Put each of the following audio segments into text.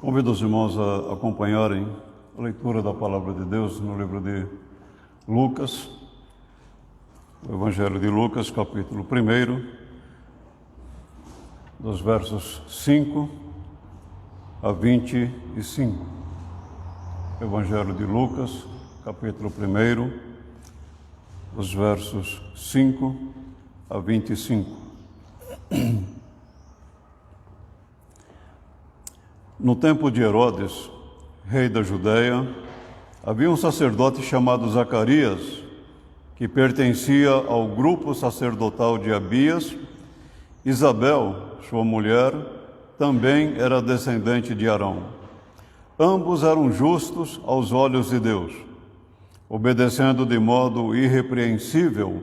Convido os irmãos a acompanharem a leitura da Palavra de Deus no livro de Lucas, o Evangelho de Lucas, capítulo 1, dos versos 5 a 25. Evangelho de Lucas, capítulo 1, dos versos 5 a 25. No tempo de Herodes, rei da Judéia, havia um sacerdote chamado Zacarias, que pertencia ao grupo sacerdotal de Abias. Isabel, sua mulher, também era descendente de Arão. Ambos eram justos aos olhos de Deus, obedecendo de modo irrepreensível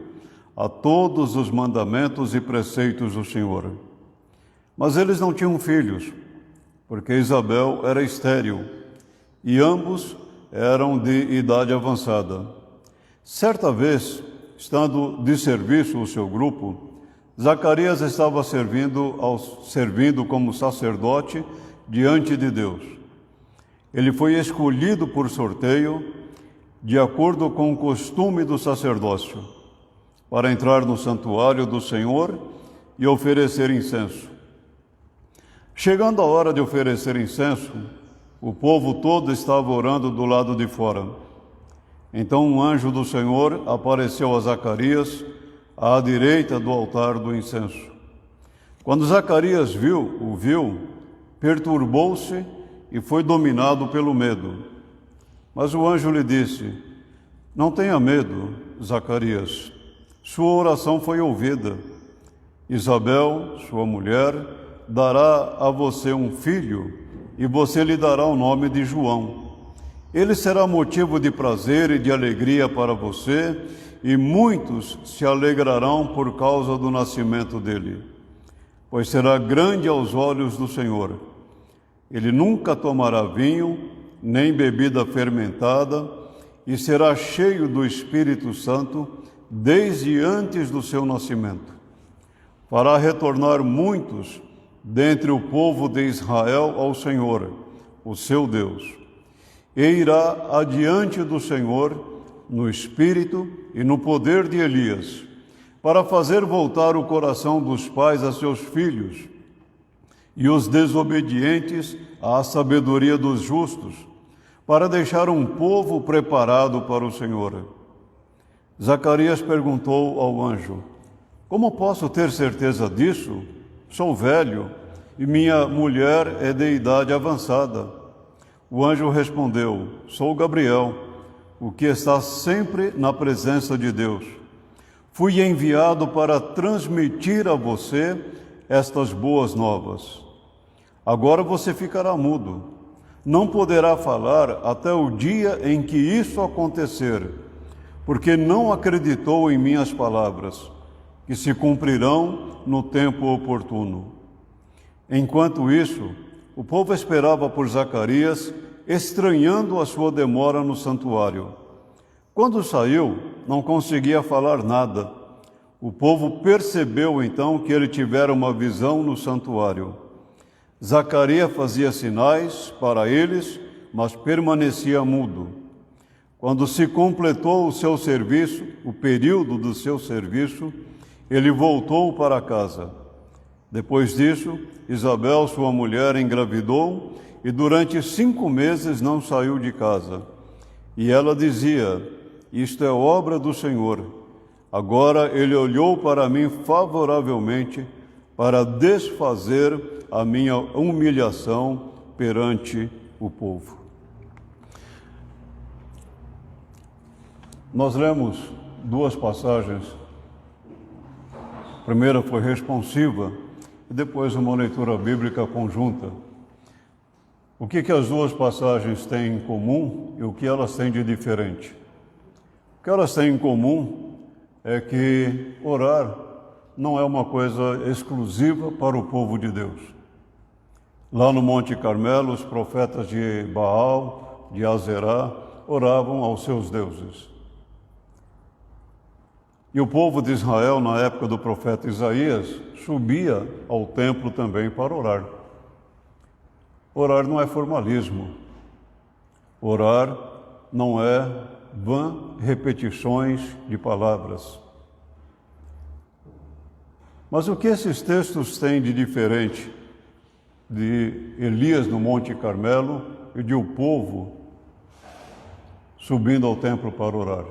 a todos os mandamentos e preceitos do Senhor. Mas eles não tinham filhos, porque Isabel era estéril, e ambos eram de idade avançada. Certa vez, estando de serviço o seu grupo, Zacarias estava servindo como sacerdote diante de Deus. Ele foi escolhido por sorteio, de acordo com o costume do sacerdócio, para entrar no santuário do Senhor e oferecer incenso. Chegando a hora de oferecer incenso, o povo todo estava orando do lado de fora. Então um anjo do Senhor apareceu a Zacarias à direita do altar do incenso. Quando Zacarias o viu, perturbou-se e foi dominado pelo medo. Mas o anjo lhe disse: "Não tenha medo, Zacarias. Sua oração foi ouvida. Isabel, sua mulher, dará a você um filho, e você lhe dará o nome de João. Ele será motivo de prazer e de alegria para você, e muitos se alegrarão por causa do nascimento dele, pois será grande aos olhos do Senhor. Ele nunca tomará vinho, nem bebida fermentada, e será cheio do Espírito Santo desde antes do seu nascimento. Fará retornar muitos dentre o povo de Israel ao Senhor, o seu Deus, e irá adiante do Senhor no espírito e no poder de Elias, para fazer voltar o coração dos pais a seus filhos e os desobedientes à sabedoria dos justos, para deixar um povo preparado para o Senhor." Zacarias perguntou ao anjo: "Como posso ter certeza disso? Sou velho e minha mulher é de idade avançada." O anjo respondeu: "Sou Gabriel, o que está sempre na presença de Deus. Fui enviado para transmitir a você estas boas novas. Agora você ficará mudo, não poderá falar até o dia em que isso acontecer, porque não acreditou em minhas palavras, que se cumprirão no tempo oportuno." Enquanto isso, o povo esperava por Zacarias, estranhando a sua demora no santuário. Quando saiu, não conseguia falar nada. O povo percebeu então que ele tivera uma visão no santuário. Zacarias fazia sinais para eles, mas permanecia mudo. Quando se completou o seu serviço, o período do seu serviço, ele voltou para casa. Depois disso, Isabel, sua mulher, engravidou e durante 5 meses não saiu de casa. E ela dizia: "Isto é obra do Senhor. Agora ele olhou para mim favoravelmente para desfazer a minha humilhação perante o povo." Nós lemos 2 passagens. A primeira foi responsiva e depois uma leitura bíblica conjunta. O que as 2 passagens têm em comum e o que elas têm de diferente? O que elas têm em comum é que orar não é uma coisa exclusiva para o povo de Deus. Lá no Monte Carmelo, os profetas de Baal, de Azerá, oravam aos seus deuses. E o povo de Israel, na época do profeta Isaías, subia ao templo também para orar. Orar não é formalismo. Orar não é vã repetições de palavras. Mas o que esses textos têm de diferente de Elias no Monte Carmelo e de o povo subindo ao templo para orar?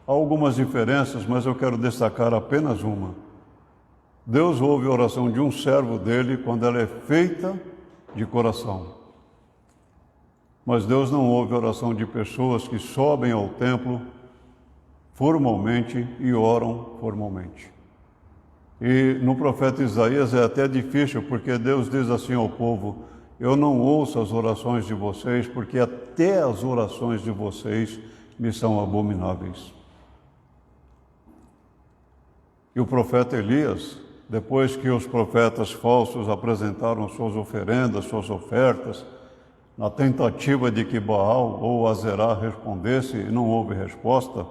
Há algumas diferenças, mas eu quero destacar apenas uma. Deus ouve a oração de um servo dele quando ela é feita de coração. Mas Deus não ouve a oração de pessoas que sobem ao templo formalmente e oram formalmente. E no profeta Isaías é até difícil, porque Deus diz assim ao povo: eu não ouço as orações de vocês, porque até as orações de vocês me são abomináveis. E o profeta Elias, depois que os profetas falsos apresentaram suas oferendas, suas ofertas, na tentativa de que Baal ou Azerá respondesse e não houve resposta,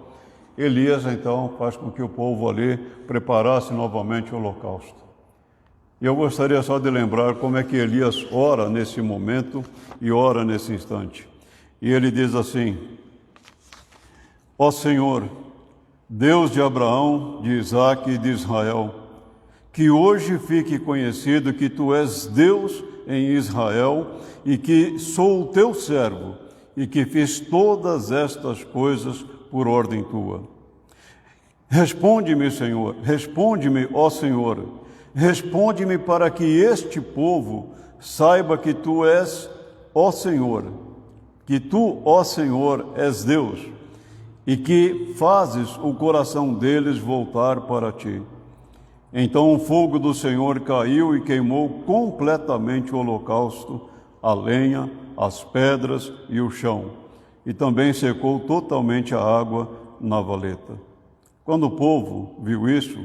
Elias então faz com que o povo ali preparasse novamente o holocausto. E eu gostaria só de lembrar como é que Elias ora nesse momento e ora nesse instante. E ele diz assim: ó Senhor, Deus de Abraão, de Isaque e de Israel, que hoje fique conhecido que Tu és Deus em Israel e que sou o Teu servo e que fiz todas estas coisas por ordem Tua. Responde-me, Senhor, responde-me, ó Senhor, responde-me para que este povo saiba que Tu és, ó Senhor, que Tu, ó Senhor, és Deus e que fazes o coração deles voltar para Ti. Então o fogo do Senhor caiu e queimou completamente o holocausto, a lenha, as pedras e o chão, e também secou totalmente a água na valeta. Quando o povo viu isso,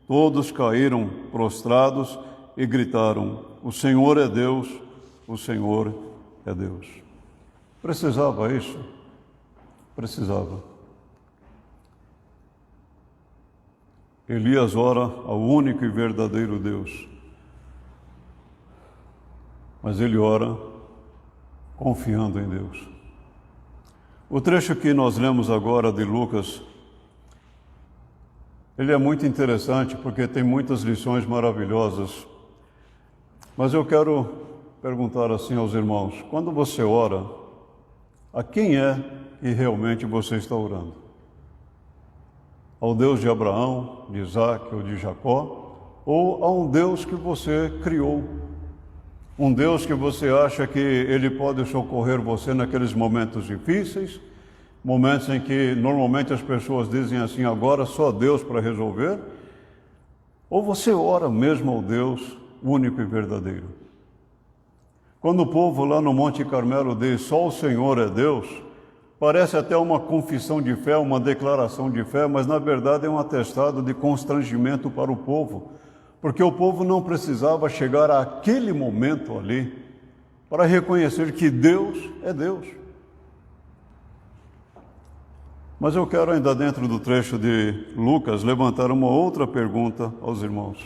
todos caíram prostrados e gritaram: o Senhor é Deus, o Senhor é Deus. Precisava isso? Precisava. Elias ora ao único e verdadeiro Deus, mas ele ora confiando em Deus. O trecho que nós lemos agora de Lucas, ele é muito interessante porque tem muitas lições maravilhosas, mas eu quero perguntar assim aos irmãos: quando você ora, a quem é que realmente você está orando? Ao Deus de Abraão, de Isaque ou de Jacó, ou a um Deus que você criou? Um Deus que você acha que Ele pode socorrer você naqueles momentos difíceis, momentos em que normalmente as pessoas dizem assim: agora só Deus para resolver? Ou você ora mesmo ao Deus único e verdadeiro? Quando o povo lá no Monte Carmelo diz: só o Senhor é Deus, parece até uma confissão de fé, uma declaração de fé, mas na verdade é um atestado de constrangimento para o povo, porque o povo não precisava chegar àquele momento ali para reconhecer que Deus é Deus. Mas eu quero ainda dentro do trecho de Lucas levantar uma outra pergunta aos irmãos.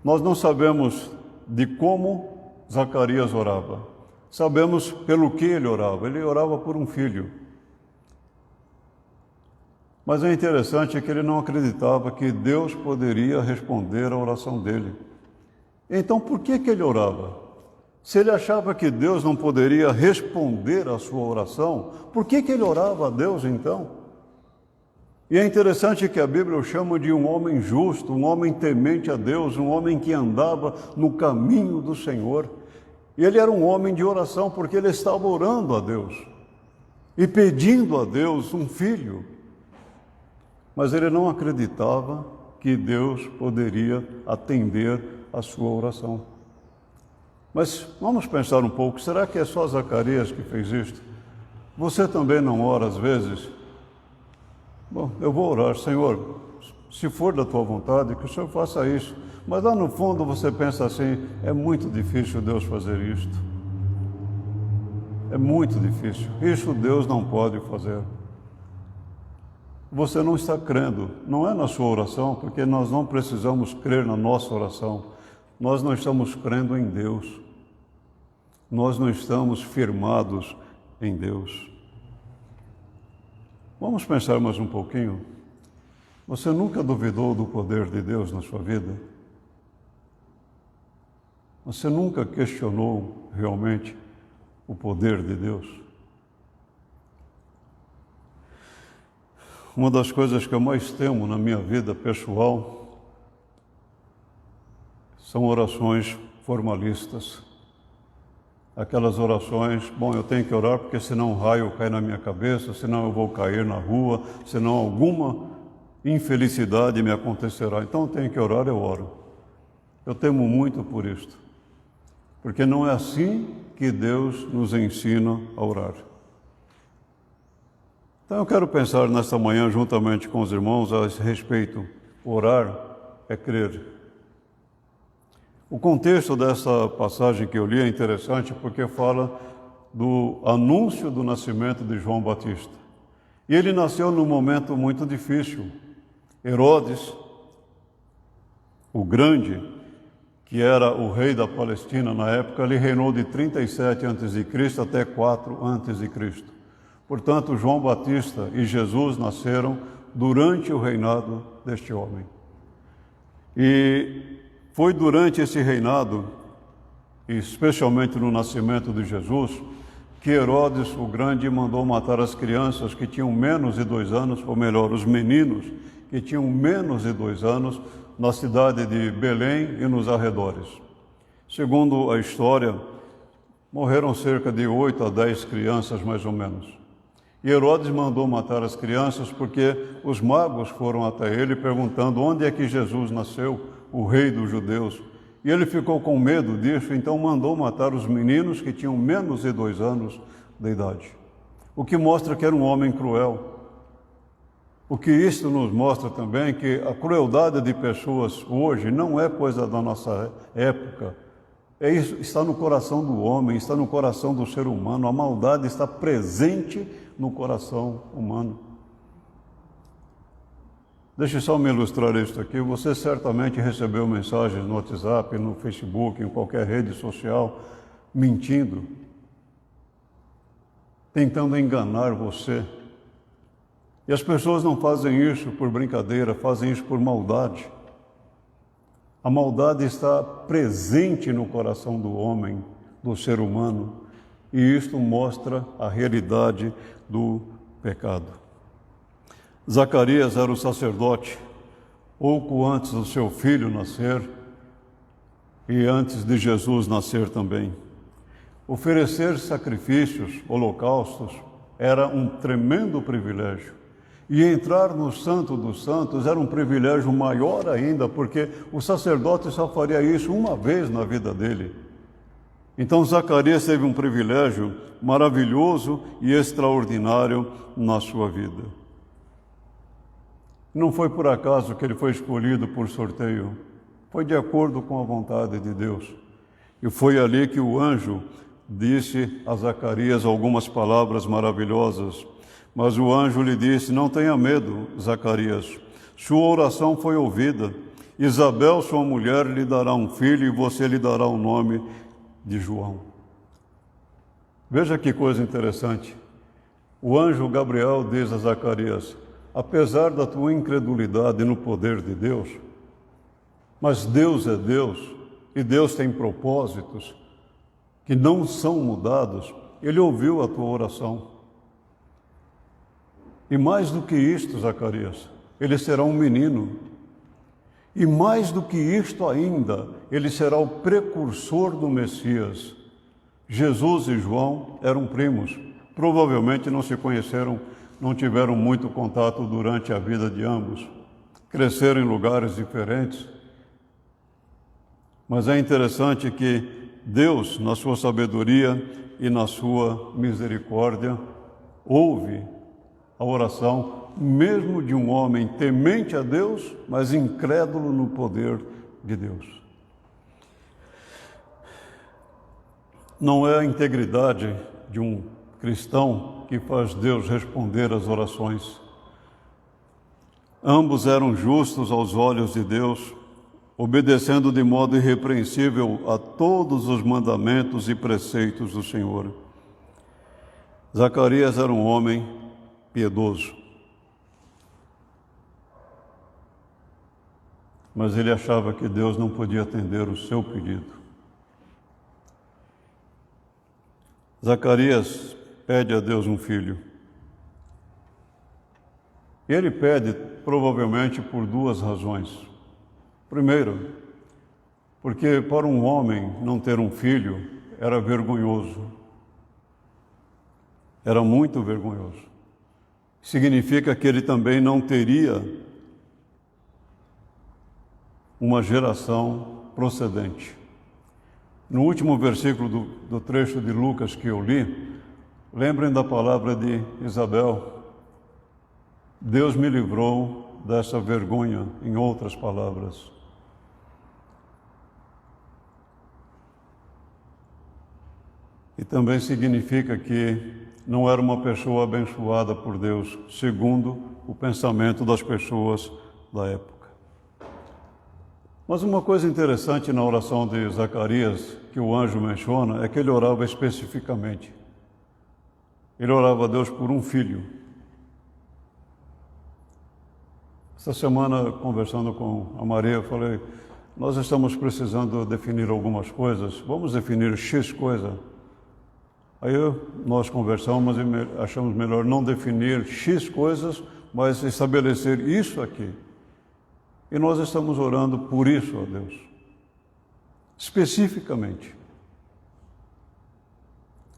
Nós não sabemos de como Zacarias orava. Sabemos pelo que ele orava. Ele orava por um filho. Mas é interessante que ele não acreditava que Deus poderia responder à oração dele. Então, por que ele orava? Se ele achava que Deus não poderia responder à sua oração, por que ele orava a Deus então? E é interessante que a Bíblia o chama de um homem justo, um homem temente a Deus, um homem que andava no caminho do Senhor. E ele era um homem de oração porque ele estava orando a Deus e pedindo a Deus um filho. Mas ele não acreditava que Deus poderia atender a sua oração. Mas vamos pensar um pouco, será que é só Zacarias que fez isto? Você também não ora às vezes? Bom, eu vou orar: Senhor, se for da tua vontade, que o Senhor faça isso. Mas lá no fundo você pensa assim: é muito difícil Deus fazer isto. É muito difícil. Isso Deus não pode fazer. Você não está crendo, não é na sua oração, porque nós não precisamos crer na nossa oração. Nós não estamos crendo em Deus. nós não estamos firmados em Deus. Vamos pensar mais um pouquinho. Você nunca duvidou do poder de Deus na sua vida? Você nunca questionou realmente o poder de Deus? Uma das coisas que eu mais temo na minha vida pessoal são orações formalistas. Aquelas orações, bom, eu tenho que orar porque senão um raio cai na minha cabeça, senão eu vou cair na rua, senão alguma infelicidade me acontecerá. Então eu tenho que orar, eu oro. Eu temo muito por isto, porque não é assim que Deus nos ensina a orar. Então eu quero pensar nesta manhã, juntamente com os irmãos, a esse respeito. Orar é crer. O contexto dessa passagem que eu li é interessante porque fala do anúncio do nascimento de João Batista. E ele nasceu num momento muito difícil. Herodes, o Grande, que era o rei da Palestina na época, ele reinou de 37 a.C. até 4 a.C. Portanto, João Batista e Jesus nasceram durante o reinado deste homem. E foi durante esse reinado, especialmente no nascimento de Jesus, que Herodes, o Grande, mandou matar as crianças que tinham menos de 2 anos, ou melhor, os meninos que tinham menos de 2 anos, na cidade de Belém e nos arredores. Segundo a história, morreram cerca de 8 a 10 crianças, mais ou menos. E Herodes mandou matar as crianças porque os magos foram até ele perguntando onde é que Jesus nasceu, o rei dos judeus. E ele ficou com medo disso, então mandou matar os meninos que tinham menos de 2 anos de idade. O que mostra que era um homem cruel. O que isto nos mostra também que a crueldade de pessoas hoje não é coisa da nossa época. Isso está no coração do homem, está no coração do ser humano. A maldade está presente no coração humano. Deixe só me ilustrar isto aqui. Você certamente recebeu mensagens no WhatsApp, no Facebook, em qualquer rede social, mentindo, tentando enganar você. E as pessoas não fazem isso por brincadeira, fazem isso por maldade. A maldade está presente no coração do homem, do ser humano, e isto mostra a realidade do pecado. Zacarias era o sacerdote, pouco antes do seu filho nascer e antes de Jesus nascer também. Oferecer sacrifícios, holocaustos, era um tremendo privilégio. E entrar no Santo dos Santos era um privilégio maior ainda, porque o sacerdote só faria isso uma vez na vida dele. Então Zacarias teve um privilégio maravilhoso e extraordinário na sua vida. Não foi por acaso que ele foi escolhido por sorteio, foi de acordo com a vontade de Deus. E foi ali que o anjo disse a Zacarias algumas palavras maravilhosas. Mas o anjo lhe disse: não tenha medo, Zacarias, sua oração foi ouvida. Isabel, sua mulher, lhe dará um filho e você lhe dará o nome de João. Veja que coisa interessante. O anjo Gabriel diz a Zacarias: apesar da tua incredulidade no poder de Deus, mas Deus é Deus e Deus tem propósitos que não são mudados, Ele ouviu a tua oração. E mais do que isto, Zacarias, ele será um menino. E mais do que isto ainda, ele será o precursor do Messias. Jesus e João eram primos. Provavelmente não se conheceram, não tiveram muito contato durante a vida de ambos. Cresceram em lugares diferentes. Mas é interessante que Deus, na sua sabedoria e na sua misericórdia, ouve a oração, mesmo de um homem temente a Deus, mas incrédulo no poder de Deus. Não é a integridade de um cristão que faz Deus responder às orações. Ambos eram justos aos olhos de Deus, obedecendo de modo irrepreensível a todos os mandamentos e preceitos do Senhor. Zacarias era um homem piedoso, mas ele achava que Deus não podia atender o seu pedido. Zacarias pede a Deus um filho. Ele pede provavelmente por duas razões. Primeiro, porque para um homem não ter um filho era vergonhoso. Era muito vergonhoso. Significa que ele também não teria uma geração procedente. No último versículo do trecho de Lucas que eu li, lembrem da palavra de Isabel. Deus me livrou dessa vergonha, em outras palavras. E também significa que não era uma pessoa abençoada por Deus, segundo o pensamento das pessoas da época. Mas uma coisa interessante na oração de Zacarias, que o anjo menciona, é que ele orava especificamente. Ele orava a Deus por um filho. Esta semana, conversando com a Maria, eu falei, nós estamos precisando definir algumas coisas, vamos definir X coisa. Aí nós conversamos e achamos melhor não definir X coisas, mas estabelecer isso aqui. E nós estamos orando por isso, ó Deus, especificamente.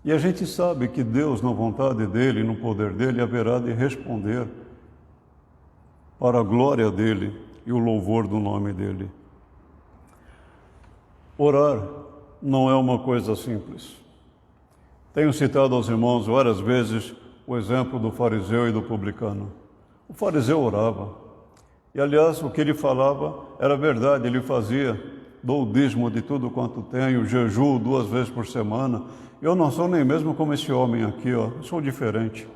E a gente sabe que Deus, na vontade dEle, no poder dEle, haverá de responder para a glória dEle e o louvor do nome dEle. Orar não é uma coisa simples. Tenho citado aos irmãos várias vezes o exemplo do fariseu e do publicano. O fariseu orava, e aliás o que ele falava era verdade, ele fazia dou o dízimo de tudo quanto tenho, jejuo 2 vezes por semana. Eu não sou nem mesmo como esse homem aqui, ó, eu sou diferente.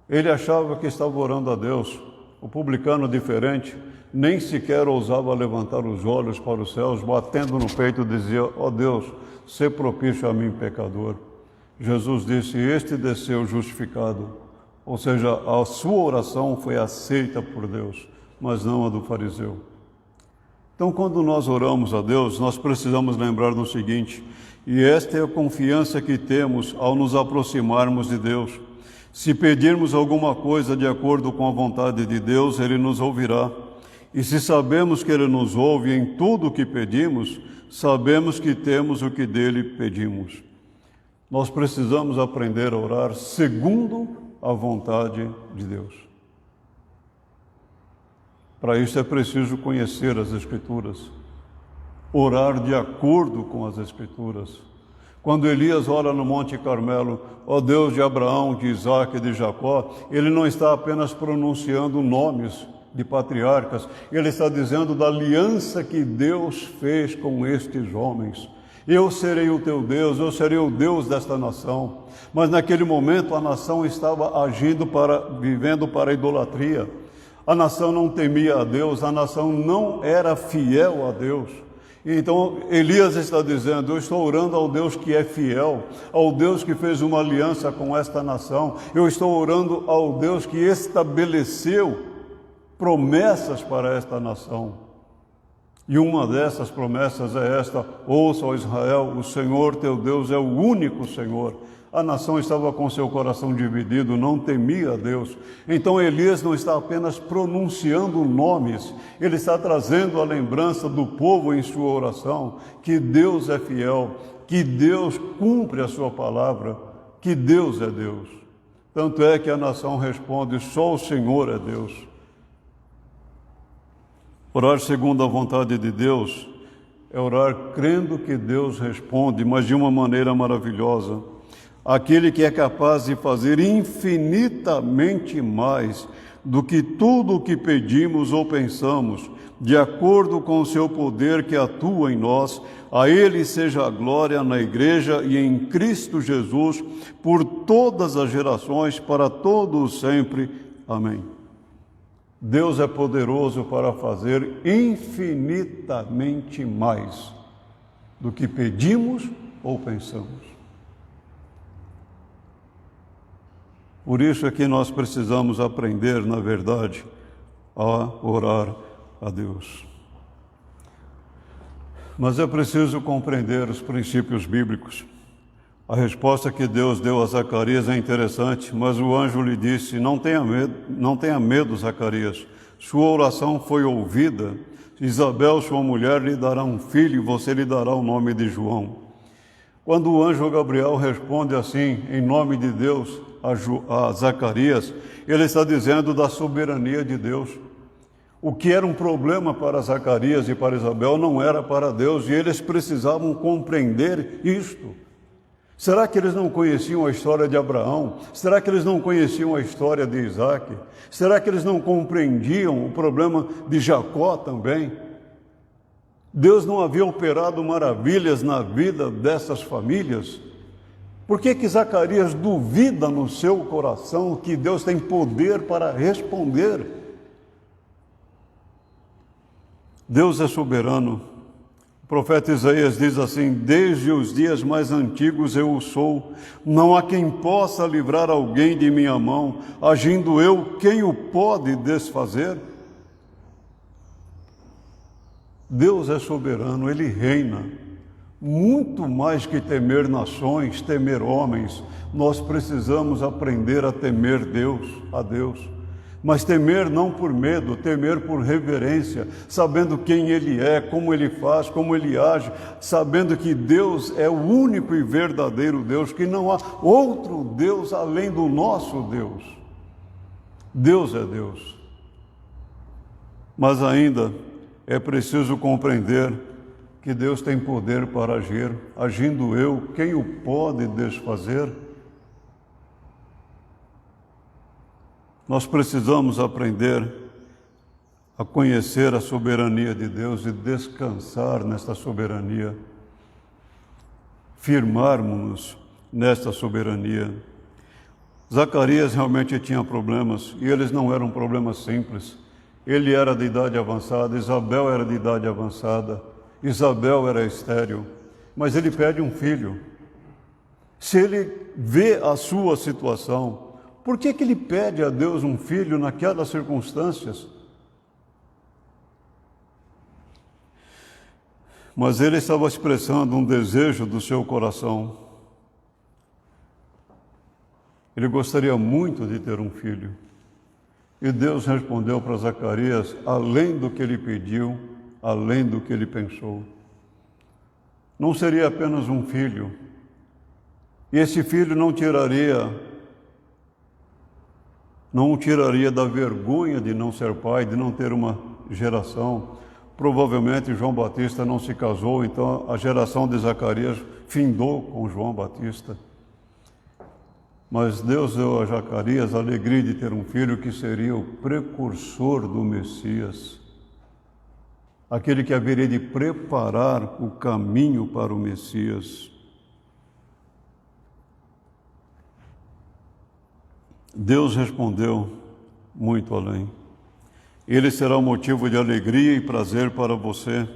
Ele achava que estava orando a Deus. O publicano diferente nem sequer ousava levantar os olhos para os céus, batendo no peito, dizia, ó Deus, sê propício a mim, pecador. Jesus disse, este desceu justificado. Ou seja, a sua oração foi aceita por Deus, mas não a do fariseu. Então, quando nós oramos a Deus, nós precisamos lembrar do seguinte, e esta é a confiança que temos ao nos aproximarmos de Deus. Se pedirmos alguma coisa de acordo com a vontade de Deus, Ele nos ouvirá. E se sabemos que Ele nos ouve em tudo o que pedimos, sabemos que temos o que dele pedimos. Nós precisamos aprender a orar segundo a vontade de Deus. Para isso é preciso conhecer as Escrituras, orar de acordo com as Escrituras. Quando Elias ora no Monte Carmelo, ó Deus de Abraão, de Isaac e de Jacó, ele não está apenas pronunciando nomes de patriarcas, ele está dizendo da aliança que Deus fez com estes homens. Eu serei o teu Deus, eu serei o Deus desta nação. Mas naquele momento a nação estava vivendo para a idolatria. A nação não temia a Deus, a nação não era fiel a Deus. Então Elias está dizendo, eu estou orando ao Deus que é fiel, ao Deus que fez uma aliança com esta nação. Eu estou orando ao Deus que estabeleceu promessas para esta nação. E uma dessas promessas é esta, ouça, ó Israel, o Senhor teu Deus é o único Senhor. A nação estava com seu coração dividido, não temia a Deus. Então Elias não está apenas pronunciando nomes, ele está trazendo a lembrança do povo em sua oração, que Deus é fiel, que Deus cumpre a sua palavra, que Deus é Deus. Tanto é que a nação responde, só o Senhor é Deus. Orar segundo a vontade de Deus é orar crendo que Deus responde, mas de uma maneira maravilhosa. Aquele que é capaz de fazer infinitamente mais do que tudo o que pedimos ou pensamos, de acordo com o seu poder que atua em nós, a Ele seja a glória na Igreja e em Cristo Jesus, por todas as gerações, para todos sempre. Amém. Deus é poderoso para fazer infinitamente mais do que pedimos ou pensamos. Por isso é que nós precisamos aprender, na verdade, a orar a Deus. Mas é preciso compreender os princípios bíblicos. A resposta que Deus deu a Zacarias é interessante, mas o anjo lhe disse: não tenha medo, Zacarias. Sua oração foi ouvida. Isabel, sua mulher, lhe dará um filho e você lhe dará o nome de João. Quando o anjo Gabriel responde assim, em nome de Deus, a Zacarias, ele está dizendo da soberania de Deus. O que era um problema para Zacarias e para Isabel não era para Deus, e eles precisavam compreender isto. Será que eles não conheciam a história de Abraão? Será que eles não conheciam a história de Isaac? Será que eles não compreendiam o problema de Jacó também? Deus não havia operado maravilhas na vida dessas famílias? Por que Zacarias duvida no seu coração que Deus tem poder para responder? Deus é soberano. O profeta Isaías diz assim: desde os dias mais antigos eu o sou, não há quem possa livrar alguém de minha mão, agindo eu, quem o pode desfazer? Deus é soberano, Ele reina. Muito mais que temer nações, temer homens, nós precisamos aprender a temer a Deus. Mas temer não por medo, temer por reverência, sabendo quem Ele é, como Ele faz, como Ele age, sabendo que Deus é o único e verdadeiro Deus, que não há outro Deus além do nosso Deus. Deus é Deus. Mas ainda é preciso compreender que Deus tem poder para agir. Agindo eu, quem o pode desfazer? Nós precisamos aprender a conhecer a soberania de Deus e descansar nesta soberania, firmarmos-nos nesta soberania. Zacarias realmente tinha problemas, e eles não eram problemas simples. Ele era de idade avançada, Isabel era de idade avançada, Isabel era estéril, mas ele pede um filho. Se ele vê a sua situação, por que ele pede a Deus um filho naquelas circunstâncias? Mas ele estava expressando um desejo do seu coração. Ele gostaria muito de ter um filho. E Deus respondeu para Zacarias, além do que ele pediu, além do que ele pensou. Não seria apenas um filho. E esse filho não o tiraria da vergonha de não ser pai, de não ter uma geração. Provavelmente João Batista não se casou, então a geração de Zacarias findou com João Batista. Mas Deus deu a Zacarias a alegria de ter um filho que seria o precursor do Messias, aquele que haveria de preparar o caminho para o Messias. Deus respondeu muito além. Ele será um motivo de alegria e prazer para você,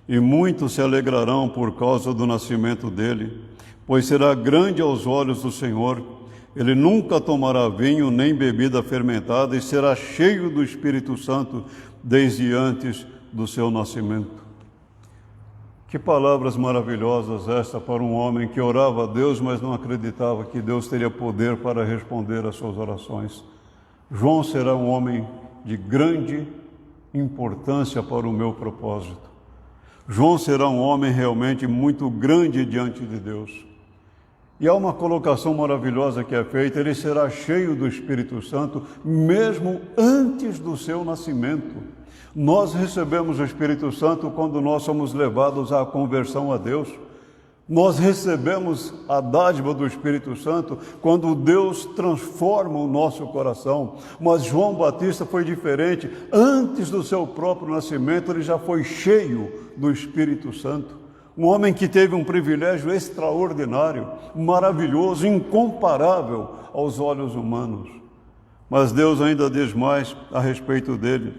e muitos se alegrarão por causa do nascimento dele, pois será grande aos olhos do Senhor. Ele nunca tomará vinho nem bebida fermentada e será cheio do Espírito Santo desde antes do seu nascimento. Que palavras maravilhosas esta para um homem que orava a Deus, mas não acreditava que Deus teria poder para responder às suas orações. João será um homem de grande importância para o meu propósito. João será um homem realmente muito grande diante de Deus. E há uma colocação maravilhosa que é feita: ele será cheio do Espírito Santo mesmo antes do seu nascimento. Nós recebemos o Espírito Santo quando nós somos levados à conversão a Deus. Nós recebemos a dádiva do Espírito Santo quando Deus transforma o nosso coração. Mas João Batista foi diferente. Antes do seu próprio nascimento, ele já foi cheio do Espírito Santo. Um homem que teve um privilégio extraordinário, maravilhoso, incomparável aos olhos humanos. Mas Deus ainda diz mais a respeito dele,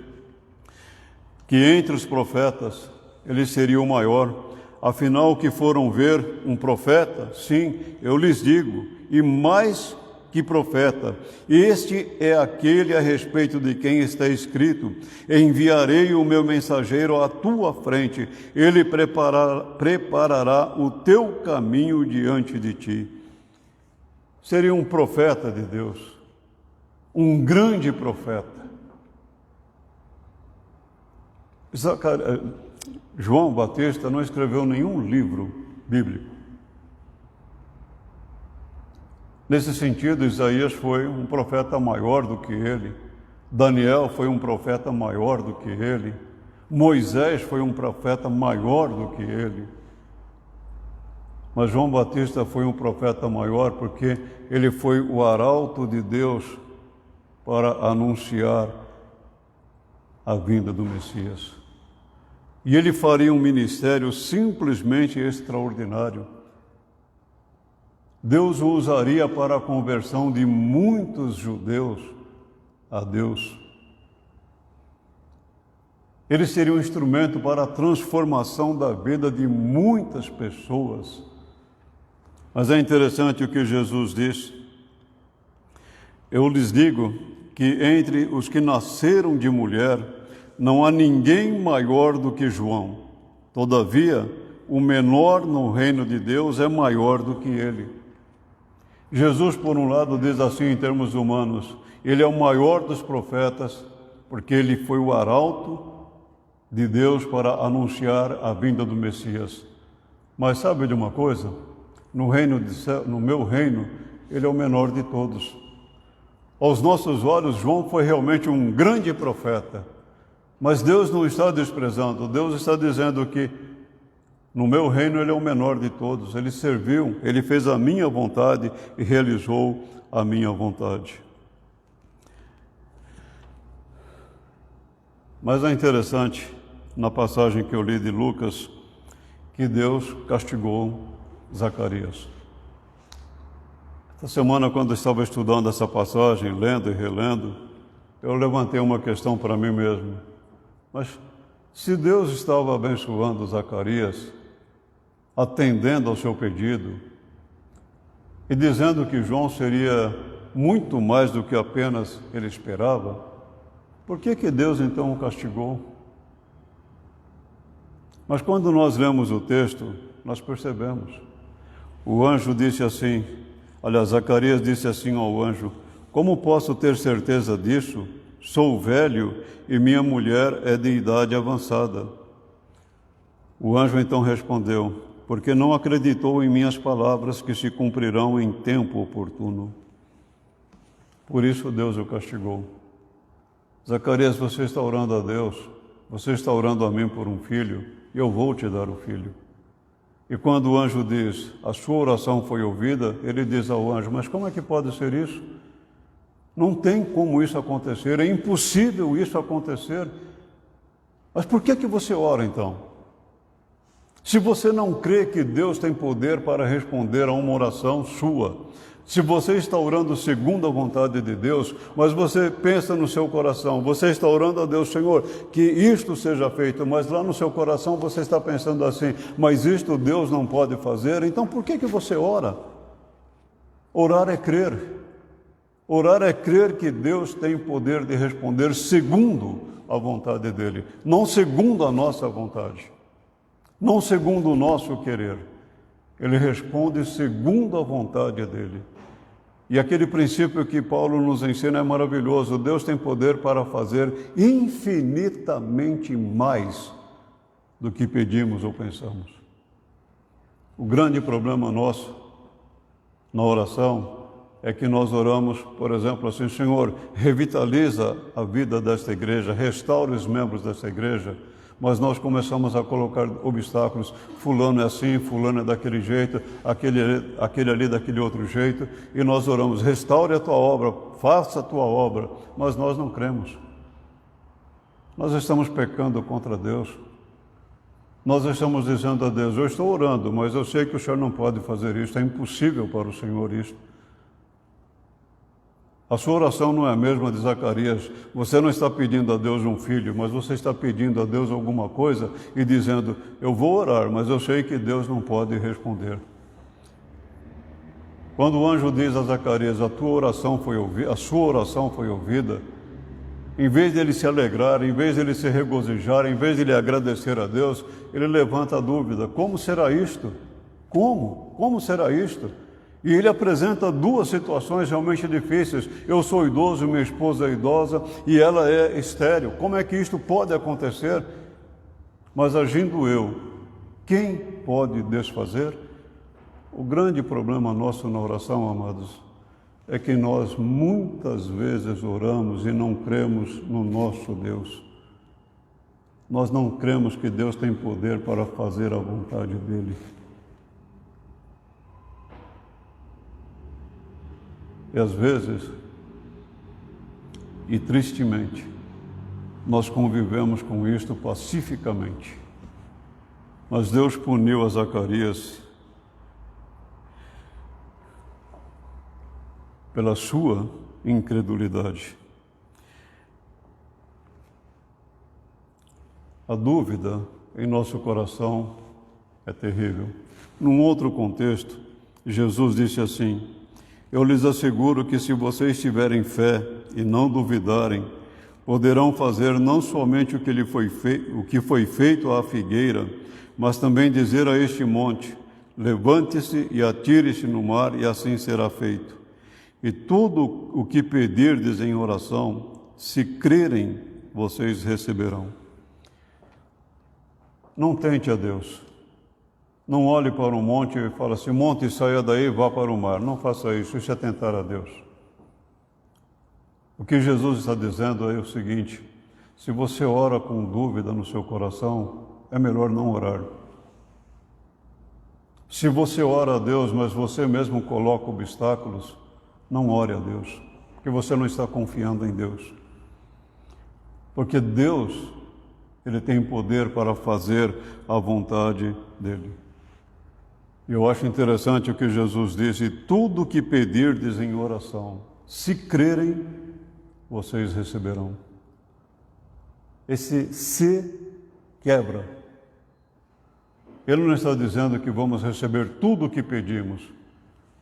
que entre os profetas ele seria o maior. Afinal, que foram ver um profeta, sim, eu lhes digo, e mais que profeta, este é aquele a respeito de quem está escrito: enviarei o meu mensageiro à tua frente, ele preparará o teu caminho diante de ti. Seria um profeta de Deus, um grande profeta. João Batista não escreveu nenhum livro bíblico. Nesse sentido, Isaías foi um profeta maior do que ele, Daniel foi um profeta maior do que ele, Moisés foi um profeta maior do que ele. Mas João Batista foi um profeta maior porque ele foi o arauto de Deus para anunciar a vinda do Messias. E ele faria um ministério simplesmente extraordinário. Deus o usaria para a conversão de muitos judeus a Deus. Ele seria um instrumento para a transformação da vida de muitas pessoas. Mas é interessante o que Jesus disse. Eu lhes digo que entre os que nasceram de mulher, não há ninguém maior do que João. Todavia, o menor no reino de Deus é maior do que ele. Jesus, por um lado, diz assim em termos humanos, ele é o maior dos profetas, porque ele foi o arauto de Deus para anunciar a vinda do Messias. Mas sabe de uma coisa? No meu reino, ele é o menor de todos. Aos nossos olhos, João foi realmente um grande profeta. Mas Deus não está desprezando, Deus está dizendo que no meu reino ele é o menor de todos. Ele serviu, ele fez a minha vontade e realizou a minha vontade. Mas é interessante, na passagem que eu li de Lucas, que Deus castigou Zacarias. Esta semana, quando eu estava estudando essa passagem, lendo e relendo, eu levantei uma questão para mim mesmo. Mas se Deus estava abençoando Zacarias, atendendo ao seu pedido e dizendo que João seria muito mais do que apenas ele esperava, por que Deus então o castigou? Mas quando nós lemos o texto, nós percebemos. O anjo disse assim, Zacarias disse assim ao anjo: como posso ter certeza disso? Sou velho e minha mulher é de idade avançada. O anjo então respondeu: porque não acreditou em minhas palavras que se cumprirão em tempo oportuno. Por isso Deus o castigou. Zacarias, você está orando a Deus, você está orando a mim por um filho, eu vou te dar o filho. E quando o anjo diz, a sua oração foi ouvida, ele diz ao anjo, mas como é que pode ser isso? Não tem como isso acontecer, é impossível isso acontecer. Mas por que você ora então? Se você não crê que Deus tem poder para responder a uma oração sua, se você está orando segundo a vontade de Deus, mas você pensa no seu coração, você está orando a Deus, Senhor, que isto seja feito, mas lá no seu coração você está pensando assim, mas isto Deus não pode fazer, então por que você ora? Orar é crer. Orar é crer que Deus tem poder de responder segundo a vontade dEle, não segundo a nossa vontade, não segundo o nosso querer. Ele responde segundo a vontade dEle. E aquele princípio que Paulo nos ensina é maravilhoso. Deus tem poder para fazer infinitamente mais do que pedimos ou pensamos. O grande problema nosso na oração é que nós oramos, por exemplo, assim, Senhor, revitaliza a vida desta igreja, restaure os membros desta igreja, mas nós começamos a colocar obstáculos, fulano é assim, fulano é daquele jeito, aquele ali daquele outro jeito, e nós oramos, restaure a tua obra, faça a tua obra, mas nós não cremos. Nós estamos pecando contra Deus. Nós estamos dizendo a Deus, eu estou orando, mas eu sei que o Senhor não pode fazer isso, é impossível para o Senhor isso. A sua oração não é a mesma de Zacarias. Você não está pedindo a Deus um filho, mas você está pedindo a Deus alguma coisa e dizendo, eu vou orar, mas eu sei que Deus não pode responder. Quando o anjo diz a Zacarias, a sua oração foi ouvida, em vez de ele se alegrar, em vez de ele se regozijar, em vez de ele agradecer a Deus, ele levanta a dúvida, como será isto? Como será isto? E ele apresenta duas situações realmente difíceis. Eu sou idoso, minha esposa é idosa e ela é estéril. Como é que isto pode acontecer? Mas agindo eu, quem pode desfazer? O grande problema nosso na oração, amados, é que nós muitas vezes oramos e não cremos no nosso Deus. Nós não cremos que Deus tem poder para fazer a vontade dEle. E às vezes, e tristemente, nós convivemos com isto pacificamente. Mas Deus puniu a Zacarias pela sua incredulidade. A dúvida em nosso coração é terrível. Num outro contexto, Jesus disse assim, eu lhes asseguro que se vocês tiverem fé e não duvidarem, poderão fazer não somente o que foi feito à figueira, mas também dizer a este monte, levante-se e atire-se no mar, e assim será feito. E tudo o que pedirdes em oração, se crerem, vocês receberão. Não tente a Deus. Não olhe para um monte e fale assim, monte, saia daí e vá para o mar. Não faça isso, isso é tentar a Deus. O que Jesus está dizendo é o seguinte, se você ora com dúvida no seu coração, é melhor não orar. Se você ora a Deus, mas você mesmo coloca obstáculos, não ore a Deus, porque você não está confiando em Deus. Porque Deus, Ele tem poder para fazer a vontade dEle. Eu acho interessante o que Jesus disse, tudo o que pedirdes em oração, se crerem, vocês receberão. Esse se quebra. Ele não está dizendo que vamos receber tudo o que pedimos,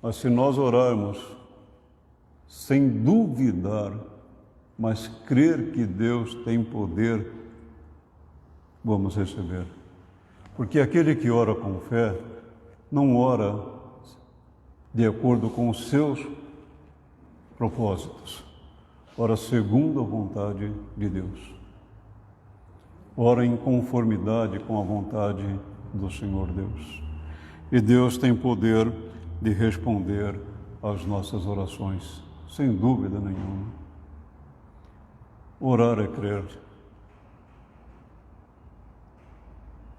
mas se nós orarmos sem duvidar, mas crer que Deus tem poder, vamos receber. Porque aquele que ora com fé, não ora de acordo com os seus propósitos, ora segundo a vontade de Deus. Ora em conformidade com a vontade do Senhor Deus. E Deus tem poder de responder às nossas orações, sem dúvida nenhuma. Orar é crer.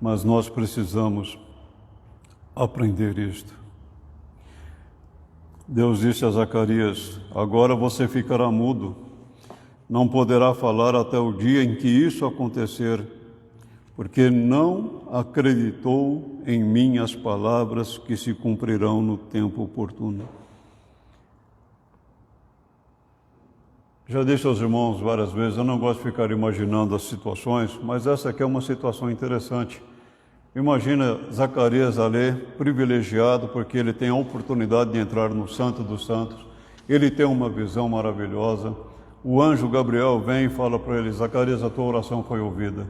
Mas nós precisamos aprender isto. Deus disse a Zacarias, agora você ficará mudo, não poderá falar até o dia em que isso acontecer, porque não acreditou em mim as palavras que se cumprirão no tempo oportuno. Já disse aos irmãos várias vezes, eu não gosto de ficar imaginando as situações, mas essa aqui é uma situação interessante. Imagina Zacarias ali, privilegiado, porque ele tem a oportunidade de entrar no Santo dos Santos, ele tem uma visão maravilhosa, o anjo Gabriel vem e fala para ele, Zacarias, a tua oração foi ouvida.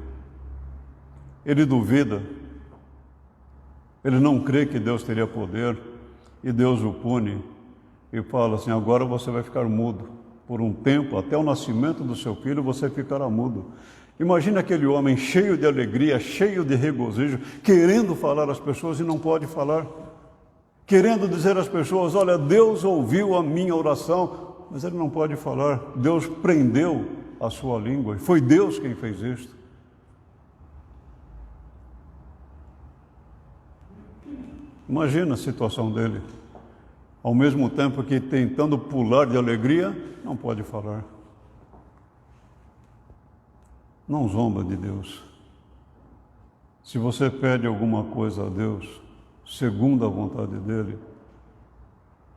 Ele duvida, ele não crê que Deus teria poder, e Deus o pune, e fala assim, agora você vai ficar mudo, por um tempo, até o nascimento do seu filho, você ficará mudo. Imagina aquele homem cheio de alegria, cheio de regozijo, querendo falar às pessoas e não pode falar. Querendo dizer às pessoas, olha, Deus ouviu a minha oração, mas ele não pode falar. Deus prendeu a sua língua e foi Deus quem fez isto. Imagina a situação dele. Ao mesmo tempo que tentando pular de alegria, não pode falar. Não zomba de Deus. Se você pede alguma coisa a Deus, segundo a vontade dEle,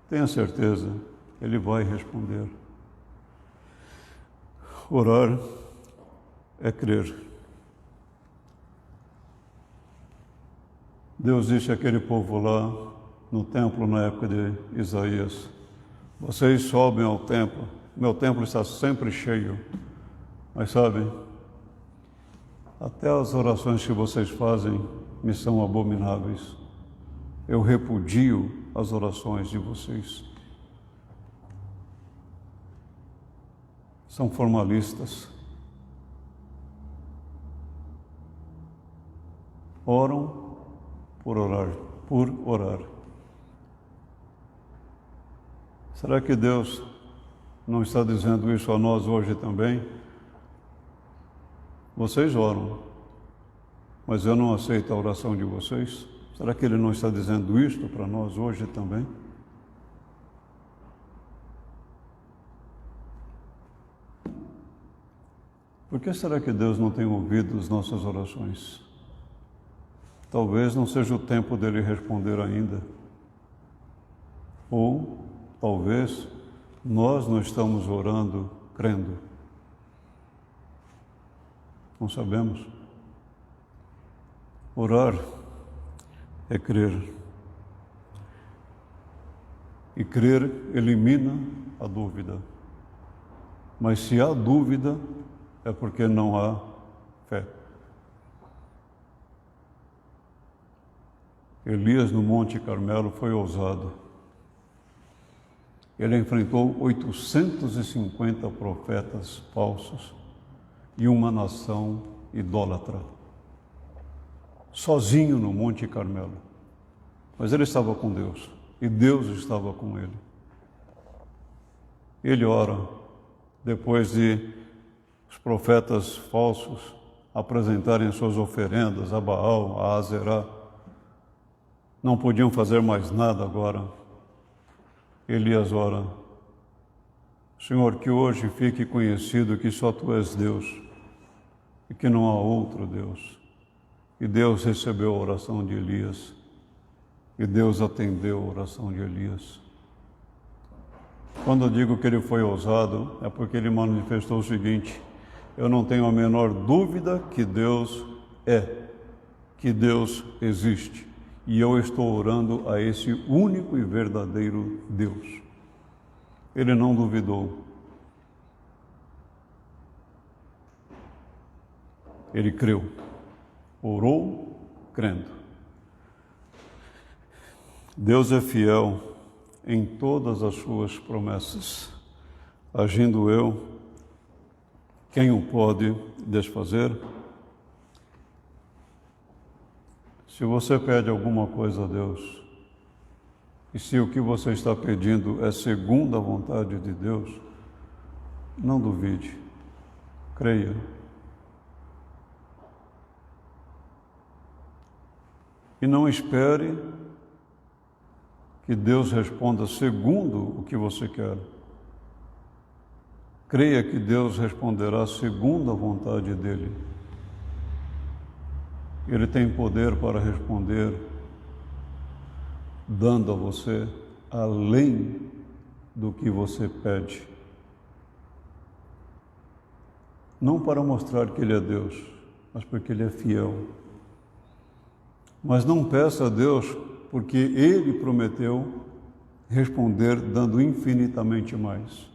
tenha certeza, Ele vai responder. Orar é crer. Deus disse àquele povo lá no templo na época de Isaías: vocês sobem ao templo, meu templo está sempre cheio. Mas sabe, até as orações que vocês fazem me são abomináveis. Eu repudio as orações de vocês. São formalistas. Oram por orar. Será que Deus não está dizendo isso a nós hoje também? Vocês oram, mas eu não aceito a oração de vocês. Será que Ele não está dizendo isto para nós hoje também? Por que será que Deus não tem ouvido as nossas orações? Talvez não seja o tempo dele responder ainda. Ou, talvez, nós não estamos orando crendo. Não sabemos. Orar é crer. E crer elimina a dúvida. Mas se há dúvida, é porque não há fé. Elias no Monte Carmelo foi ousado. Ele enfrentou 850 profetas falsos e uma nação idólatra. Sozinho no Monte Carmelo. Mas ele estava com Deus e Deus estava com ele. Ele ora depois de os profetas falsos apresentarem suas oferendas a Baal, a Azerá. Não podiam fazer mais nada agora. Elias ora: Senhor, que hoje fique conhecido que só Tu és Deus e que não há outro Deus. E Deus recebeu a oração de Elias e Deus atendeu a oração de Elias. Quando eu digo que ele foi ousado, é porque ele manifestou o seguinte: eu não tenho a menor dúvida que Deus é, que Deus existe. E eu estou orando a esse único e verdadeiro Deus. Ele não duvidou. Ele creu. Orou crendo. Deus é fiel em todas as suas promessas. Agindo eu, quem o pode desfazer? Se você pede alguma coisa a Deus, e se o que você está pedindo é segundo a vontade de Deus, não duvide, creia. E não espere que Deus responda segundo o que você quer. Creia que Deus responderá segundo a vontade dEle. Ele tem poder para responder, dando a você além do que você pede. Não para mostrar que Ele é Deus, mas porque Ele é fiel. Mas não peça a Deus porque Ele prometeu responder dando infinitamente mais.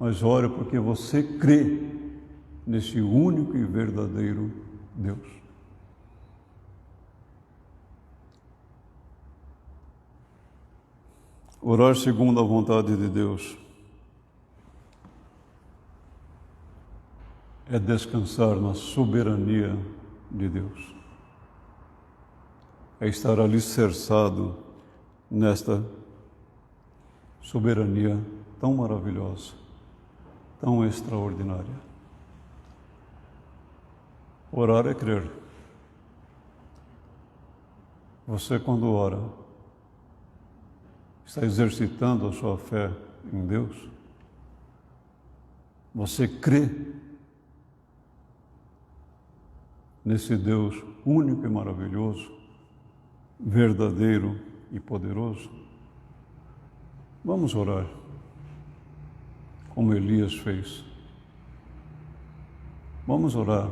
Mas ore porque você crê nesse único e verdadeiro Deus. Orar segundo a vontade de Deus é descansar na soberania de Deus. É estar alicerçado nesta soberania tão maravilhosa, tão extraordinária. Orar é crer. Você, quando ora, está exercitando a sua fé em Deus? Você crê nesse Deus único e maravilhoso, verdadeiro e poderoso? Vamos orar, como Elias fez. Vamos orar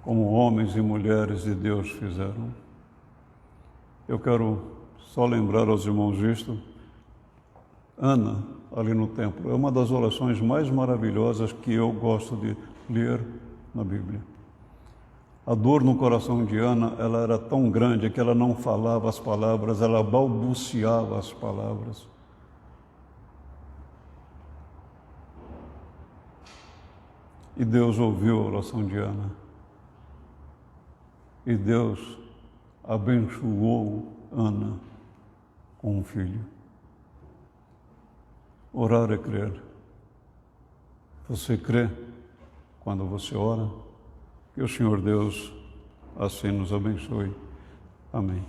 como homens e mulheres de Deus fizeram. Eu quero só lembrar aos irmãos isto. Ana, ali no templo, é uma das orações mais maravilhosas que eu gosto de ler na Bíblia. A dor no coração de Ana, ela era tão grande que ela não falava as palavras, ela balbuciava as palavras. E Deus ouviu a oração de Ana. E Deus abençoou Ana com um filho. Orar é crer. Você crê quando você ora? Que o Senhor Deus assim nos abençoe. Amém.